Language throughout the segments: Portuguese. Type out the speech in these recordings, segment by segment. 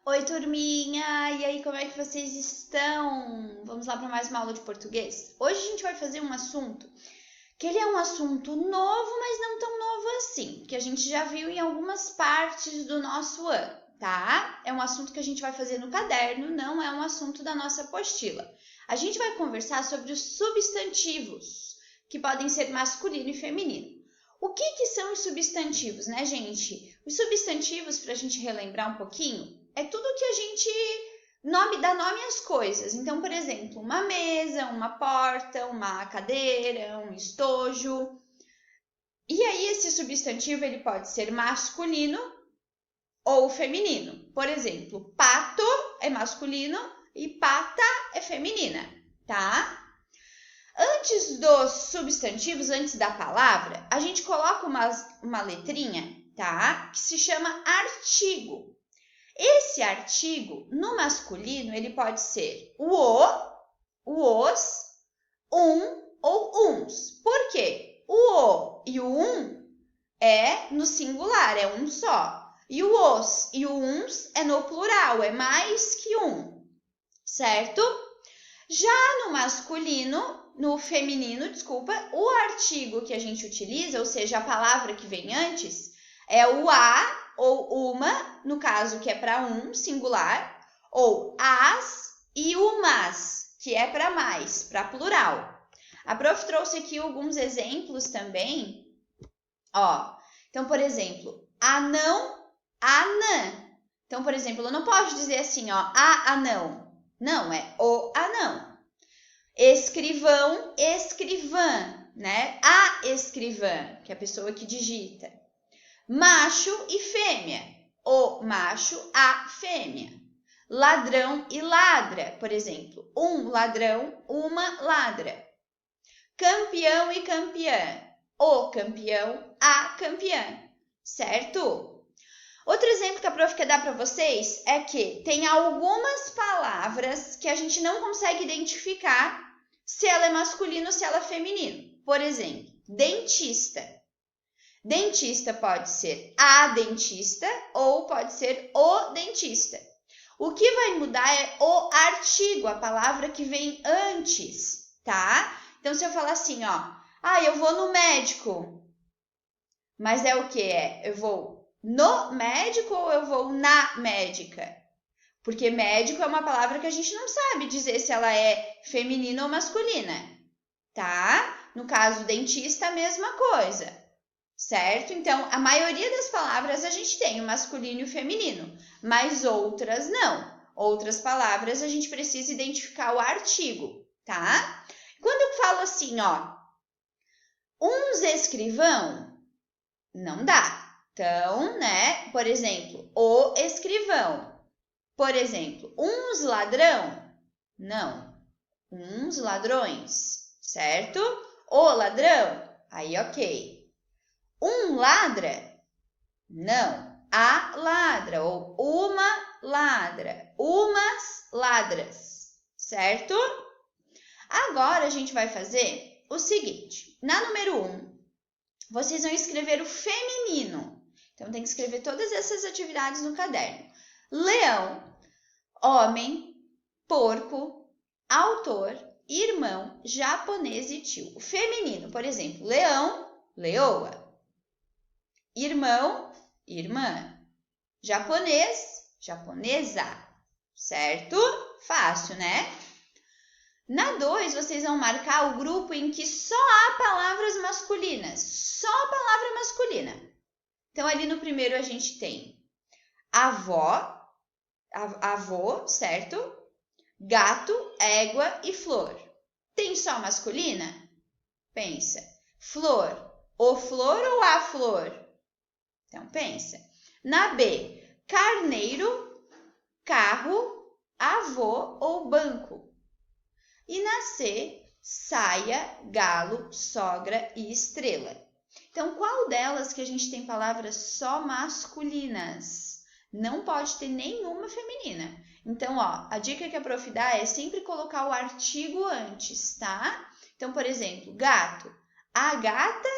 Oi, turminha! E aí, como é que vocês estão? Vamos lá para mais uma aula de português? Hoje a gente vai fazer um assunto que ele é um assunto novo, mas não tão novo assim, que a gente já viu em algumas partes do nosso ano, tá? É um assunto que a gente vai fazer no caderno, não é um assunto da nossa apostila. A gente vai conversar sobre os substantivos, que podem ser masculino e feminino. O que são os substantivos, né, gente? Os substantivos, para a gente relembrar um pouquinho, é tudo que a gente dá nome às coisas. Então, por exemplo, uma mesa, uma porta, uma cadeira, um estojo. E aí, esse substantivo ele pode ser masculino ou feminino. Por exemplo, pato é masculino e pata é feminina, tá? Antes dos substantivos, antes da palavra, a gente coloca uma letrinha, tá? Que se chama artigo. Esse artigo, no masculino, ele pode ser o os, ou uns. Por quê? O e o é no singular, é um só. E o os e o uns é no plural, é mais que um, certo? Já no masculino, no feminino, desculpa, o artigo que a gente utiliza, ou seja, a palavra que vem antes, é o a ou uma, no caso que é para um, singular, ou as e umas, que é para mais, para plural. A prof trouxe aqui alguns exemplos também, ó. Então, por exemplo, anão, anã. Então, por exemplo, eu não posso dizer assim, ó, a anão. Não, é o anão. Escrivão, escrivã, né? A escrivã, que é a pessoa que digita. Macho e fêmea. O macho, a fêmea. Ladrão e ladra, por exemplo. Um ladrão, uma ladra. Campeão e campeã. O campeão, a campeã. Certo? Outro exemplo que a prof quer dar para vocês é que tem algumas palavras que a gente não consegue identificar se ela é masculino ou se ela é feminino. Por exemplo, dentista. Dentista pode ser a dentista ou pode ser o dentista. O que vai mudar é o artigo, a palavra que vem antes, tá? Então, se eu falar assim, ó, eu vou no médico, mas é o que? Eu vou no médico ou eu vou na médica? Porque médico é uma palavra que a gente não sabe dizer se ela é feminina ou masculina, tá? No caso, dentista, a mesma coisa, certo? Então, a maioria das palavras a gente tem o masculino e o feminino, mas outras não. Outras palavras a gente precisa identificar o artigo, tá? Quando eu falo assim, ó, uns escrivão, não dá. Então, né, por exemplo, o escrivão. Por exemplo, uns ladrão? Não. Uns ladrões, certo? O ladrão? Aí, ok. Um ladra? Não. A ladra ou uma ladra. Umas ladras, certo? Agora, a gente vai fazer o seguinte. Na número 1, vocês vão escrever o feminino. Então, tem que escrever todas essas atividades no caderno. Leão, homem, porco, autor, irmão, japonês e tio. O feminino, por exemplo, leão, leoa. Irmão, irmã. Japonês, japonesa. Certo? Fácil, né? Na 2, vocês vão marcar o grupo em que só há palavras masculinas. Só a palavra masculina. Então, ali no primeiro a gente tem avó, avô, certo? Gato, égua e flor. Tem só masculina? Pensa. Flor. O flor ou a flor? Então, pensa. Na B, carneiro, carro, avô ou banco. E na C, saia, galo, sogra e estrela. Então, qual delas que a gente tem palavras só masculinas? Não pode ter nenhuma feminina. Então, ó, a dica que a prof dá é sempre colocar o artigo antes, tá? Então, por exemplo, gato. A gata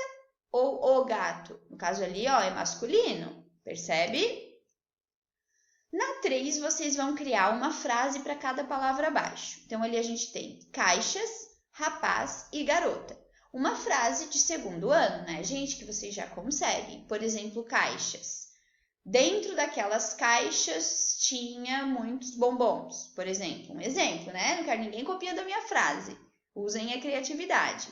ou o gato? No caso ali, ó, é masculino. Percebe? Na 3, vocês vão criar uma frase para cada palavra abaixo. Então, ali a gente tem caixas, rapaz e garota. Uma frase de segundo ano, né, gente, que vocês já conseguem. Por exemplo, caixas. Dentro daquelas caixas tinha muitos bombons, por exemplo. Um exemplo, né? Não quero ninguém copiando a minha frase. Usem a criatividade.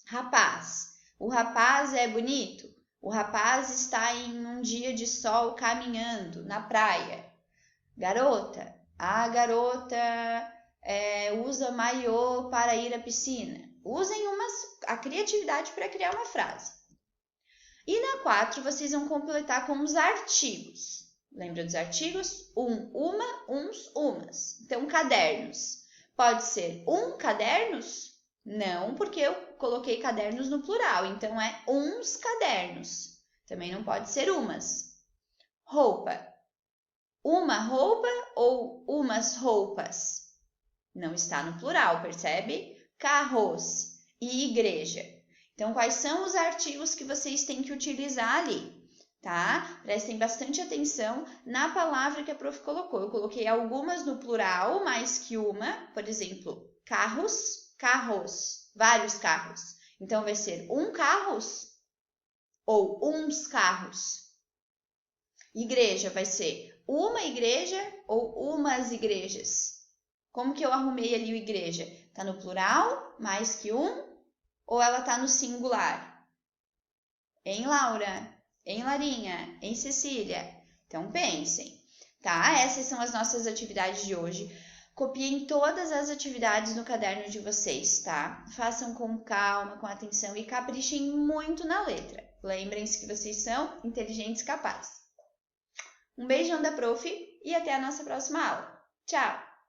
Rapaz. O rapaz é bonito. O rapaz está em um dia de sol caminhando na praia. Garota. A garota usa maiô para ir à piscina. Usem a criatividade para criar uma frase. E na 4, vocês vão completar com os artigos. Lembra dos artigos? Uma, uns, umas. Então, cadernos. Pode ser cadernos? Não, porque eu coloquei cadernos no plural. Então, é uns cadernos. Também não pode ser umas. Roupa. Uma roupa ou umas roupas? Não está no plural, percebe? Carros e igreja. Então, quais são os artigos que vocês têm que utilizar ali, tá? Prestem bastante atenção na palavra que a prof colocou. Eu coloquei algumas no plural, mais que uma. Por exemplo, carros, carros, vários carros. Então, vai ser carros ou uns carros. Igreja vai ser uma igreja ou umas igrejas. Como que eu arrumei ali o igreja? Tá no plural, mais que um, ou ela tá no singular? Em Laura, em Larinha, em Cecília. Então, pensem, tá? Essas são as nossas atividades de hoje. Copiem todas as atividades no caderno de vocês, tá? Façam com calma, com atenção e caprichem muito na letra. Lembrem-se que vocês são inteligentes e capazes. Um beijão da prof e até a nossa próxima aula. Tchau!